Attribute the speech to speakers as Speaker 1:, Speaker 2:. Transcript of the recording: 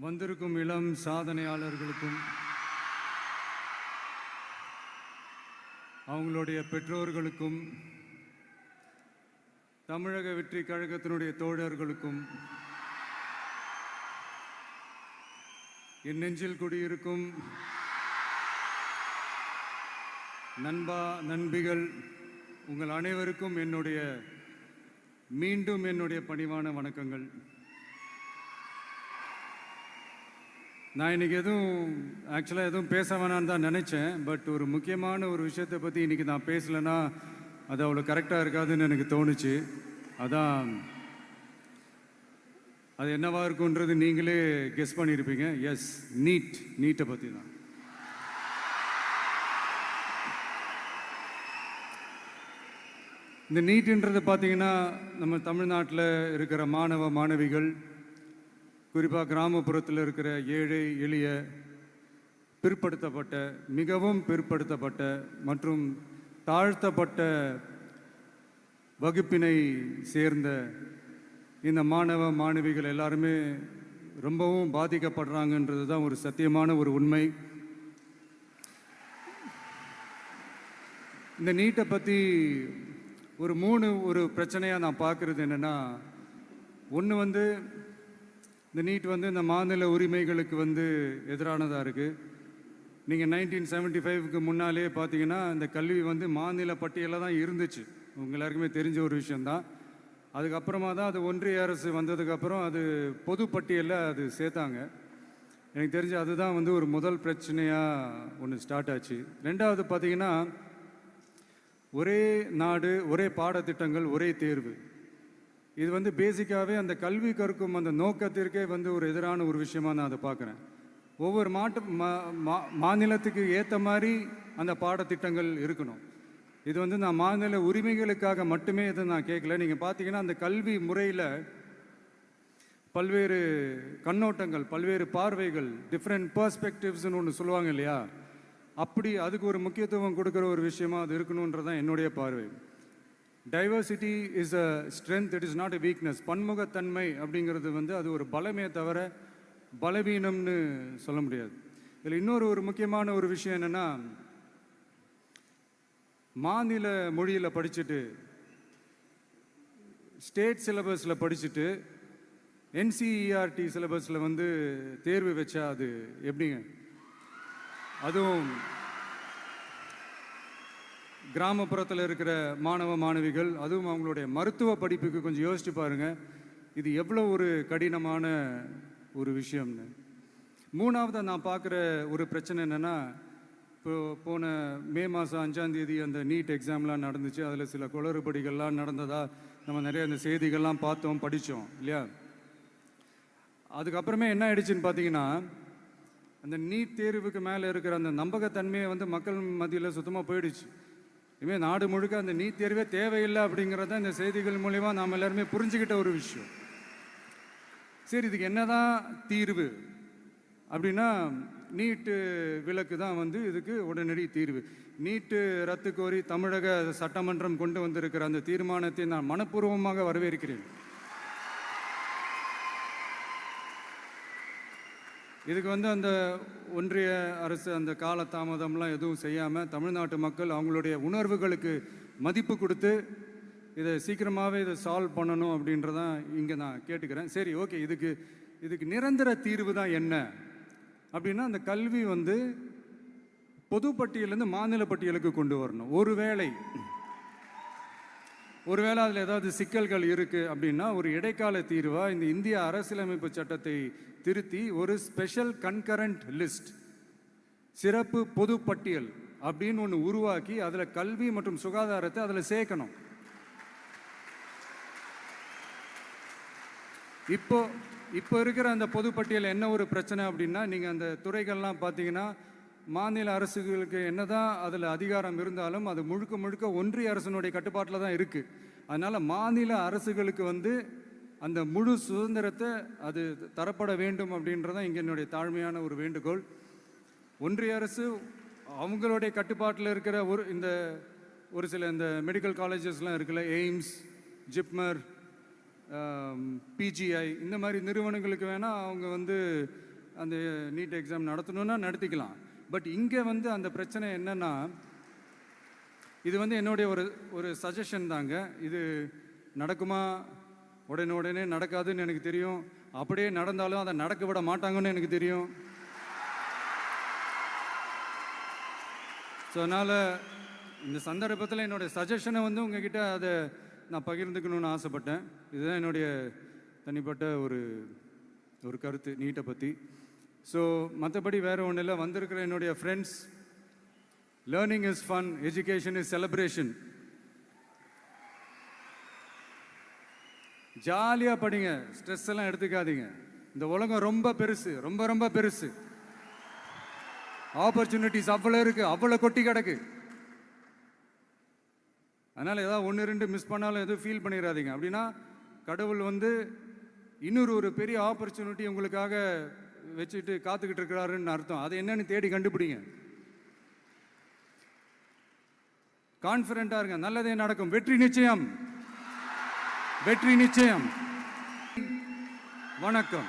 Speaker 1: வந்திருக்கும் இளம் சாதனையாளர்களுக்கும் அவங்களுடைய பெற்றோர்களுக்கும் தமிழக வெற்றி கழகத்தினுடைய தோழர்களுக்கும் என் நெஞ்சில் குடியிருக்கும் நண்பா நண்பிகள் உங்கள் அனைவருக்கும் மீண்டும் என்னுடைய பணிவான வணக்கங்கள். நான் இன்றைக்கி எதுவும் பேச வேணான்னு தான் நினச்சேன். பட் ஒரு முக்கியமான ஒரு விஷயத்தை பற்றி இன்றைக்கி நான் பேசலைன்னா அது அவ்வளோ கரெக்டாக இருக்காதுன்னு எனக்கு தோணுச்சு. அதான் அது என்னவா இருக்குன்றது நீங்களே கெஸ் பண்ணியிருப்பீங்க. எஸ், நீட்டை பற்றி தான். இந்த நீட்டுன்றது பார்த்தீங்கன்னா நம்ம தமிழ்நாட்டில் இருக்கிற மாணவ மாணவிகள், குறிப்பாக கிராமப்புறத்தில் இருக்கிற ஏழை எளிய பிற்படுத்தப்பட்ட, மிகவும் பிற்படுத்தப்பட்ட மற்றும் தாழ்த்தப்பட்ட வகுப்பினை சேர்ந்த இந்த மாணவ மாணவிகள் எல்லாருமே ரொம்பவும் பாதிக்கப்படுறாங்கன்றது தான் ஒரு சத்தியமான ஒரு உண்மை. இந்த நீட்டை பற்றி ஒரு பிரச்சனையாக நான் பார்க்குறது என்னென்னா, ஒன்று இந்த நீட் இந்த மாநில உரிமைகளுக்கு எதிரானதாக இருக்குது. நீங்கள் 1975க்கு முன்னாலே பார்த்தீங்கன்னா இந்த கல்வி மாநில பட்டியலில் தான் இருந்துச்சு. உங்கள் எல்லாருக்குமே தெரிஞ்ச ஒரு விஷயந்தான். அதுக்கப்புறமா தான் அது ஒன்றிய அரசு வந்ததுக்கப்புறம் அது பொது பட்டியலில் அது சேர்த்தாங்க. எனக்கு தெரிஞ்சு அதுதான் ஒரு முதல் பிரச்சனையாக ஒன்று ஸ்டார்ட் ஆச்சு. ரெண்டாவது பார்த்தீங்கன்னா, ஒரே நாடு, ஒரே பாடத்திட்டங்கள், ஒரே தேர்வு. இது பேசிக்காகவே அந்த கல்வி கற்கும் அந்த நோக்கத்திற்கே ஒரு எதிரான ஒரு விஷயமாக நான் அதை பார்க்குறேன். ஒவ்வொரு மாநிலத்துக்கு ஏற்ற மாதிரி அந்த பாடத்திட்டங்கள் இருக்கணும். இது நான் மாநில உரிமைகளுக்காக மட்டுமே இதை நான் கேட்கல. நீங்கள் பார்த்தீங்கன்னா அந்த கல்வி முறையில் பல்வேறு கண்ணோட்டங்கள், பல்வேறு பார்வைகள், டிஃப்ரெண்ட் பர்ஸ்பெக்டிவ்ஸ்னு ஒன்று சொல்லுவாங்க இல்லையா, அப்படி அதுக்கு ஒரு முக்கியத்துவம் கொடுக்குற ஒரு விஷயமா அது இருக்கணுன்றதான் என்னுடைய பார்வை. Diversity is a strength, it is not a weakness. பன்முகத்தன்மை அப்படிங்கிறது அது ஒரு பலமே தவிர பலவீனம்னு சொல்ல முடியாது. இதில் இன்னொரு முக்கியமான ஒரு விஷயம் என்னென்னா, மாநில மொழியில் படிச்சுட்டு, ஸ்டேட் சிலபஸில் படிச்சுட்டு, என்சிஇஆர்டி சிலபஸில் தேர்வு வச்சா அது எப்படிங்க? அதுவும் கிராமப்புறத்தில் இருக்கிற மாணவ மாணவிகள், அதுவும் அவங்களுடைய மருத்துவ படிப்புக்கு கொஞ்சம் யோசிச்சு பாருங்கள், இது எவ்வளோ ஒரு கடினமான ஒரு விஷயம்னு. மூணாவது நான் பார்க்குற ஒரு பிரச்சனை என்னென்னா, போன மே மாதம் 5ஆம் தேதி அந்த நீட் எக்ஸாம்லாம் நடந்துச்சு. அதில் சில குளறுபடிகள்லாம் நடந்ததா நம்ம நிறைய அந்த செய்திகள்லாம் பார்த்தோம், படித்தோம் இல்லையா. அதுக்கப்புறமே என்ன ஆயிடுச்சுன்னு பார்த்தீங்கன்னா, அந்த நீட் தேர்வுக்கு மேலே இருக்கிற அந்த நம்பகத்தன்மையை மக்கள் மத்தியில் சுத்தமாக போயிடுச்சு. இனிமேல் நாடு முழுக்க அந்த நீட் தேர்வே தேவையில்லை அப்படிங்கிறத இந்த செய்திகள் மூலிமா நாம் எல்லாருமே புரிஞ்சுக்கிட்ட ஒரு விஷயம். சரி, இதுக்கு என்னதான் தீர்வு அப்படின்னா, நீட்டு விலக்கு தான் இதுக்கு உடனடி தீர்வு. நீட்டு ரத்து கோரி தமிழக சட்டமன்றம் கொண்டு வந்திருக்கிற அந்த தீர்மானத்தை நான் மனப்பூர்வமாக வரவேற்கிறேன். இதுக்கு அந்த ஒன்றிய அரசு அந்த காலதாமதம்லாம் எதுவும் செய்யாமல் தமிழ்நாட்டு மக்கள் அவங்களுடைய உணர்வுகளுக்கு மதிப்பு கொடுத்து இதை சீக்கிரமாகவே இதை சால்வ் பண்ணணும் அப்படின்றதான் இங்கே நான் கேட்டுக்கிறேன். சரி, ஓகே, இதுக்கு நிரந்தர தீர்வு தான் என்ன அப்படின்னா, அந்த கல்வி பொது பட்டியலேருந்து மாநில பட்டியலுக்கு கொண்டு வரணும். ஒருவேளை அதில் ஏதாவது சிக்கல்கள் இருக்குது அப்படின்னா ஒரு இடைக்கால தீர்வாக இந்த இந்திய அரசியலமைப்பு சட்டத்தை திருத்தி ஒரு ஸ்பெஷல் கன்கரண்ட் லிஸ்ட், சிறப்பு பொது பட்டியல் அப்படின்னு ஒன்று உருவாக்கி அதில் கல்வி மற்றும் சுகாதாரத்தை அதில் சேர்க்கணும். இப்போ இருக்கிற அந்த பொது பட்டியல் என்ன ஒரு பிரச்சனை அப்படின்னா, நீங்கள் அந்த துறைகள்லாம் பார்த்தீங்கன்னா மாநில அரசுகளுக்கு என்னதான் அதில் அதிகாரம் இருந்தாலும் அது முழுக்க ஒன்றிய அரசினுடைய கட்டுப்பாட்டில் தான் இருக்குது. அதனால் மாநில அரசுகளுக்கு அந்த முழு சுதந்திரத்தை அது தரப்பட வேண்டும் அப்படின்றதான் இங்கே என்னுடைய தாழ்மையான ஒரு வேண்டுகோள். ஒன்றிய அரசு அவங்களுடைய கட்டுப்பாட்டில் இருக்கிற ஒரு சில இந்த மெடிக்கல் காலேஜஸ்லாம் இருக்குல்ல, எய்ம்ஸ், ஜிப்மர், பிஜிஐ, இந்த மாதிரி நிறுவனங்களுக்கு வேணால் அவங்க அந்த நீட் எக்ஸாம் நடத்தணும்னா நடத்திக்கலாம். பட் இங்கே வந்து அந்த பிரச்சனை என்னன்னா, இது வந்து என்னுடைய ஒரு சஜஷன் தாங்க. இது நடக்குமா, உடனே நடக்காதுன்னு எனக்கு தெரியும். அப்படியே நடந்தாலும் அதை நடக்க விட மாட்டாங்கன்னு எனக்கு தெரியும். ஸோ அதனால் இந்த சந்தர்ப்பத்தில் என்னுடைய சஜஷனை வந்து உங்ககிட்ட அதை நான் பகிர்ந்துக்கணும்னு ஆசைப்பட்டேன். இதுதான் என்னுடைய தனிப்பட்ட ஒரு கருத்து நீட்டை பற்றி. ஸோ மற்றபடி வேறு ஒன்றும் இல்லை. வந்திருக்கிற என்னுடைய friends, learning is fun, education is celebration. ஜாலியாக படிங்க, ஸ்ட்ரெஸ் எல்லாம் எடுத்துக்காதீங்க. இந்த உலகம் ரொம்ப பெருசு, ரொம்ப ரொம்ப பெருசு. ஆப்பர்ச்சுனிட்டிஸ் அவ்வளோ இருக்கு, அவ்வளோ கொட்டி கிடக்கு. அதனால் ஏதாவது 1-2 மிஸ் பண்ணாலும் எதுவும் ஃபீல் பண்ணிடாதீங்க. அப்படின்னா கடவுள் வந்து இன்னொரு ஒரு பெரிய ஆப்பர்ச்சுனிட்டி உங்களுக்காக வச்சுட்டு காத்துக்கிட்டு இருக்கிறாருன்னு அர்த்தம். அது என்னன்னு தேடி கண்டுபிடிங்க. கான்ஃபிடென்ட்டாக இருங்க, நல்லதே நடக்கும். வெற்றி நிச்சயம், வெற்றி நிச்சயம். வணக்கம்.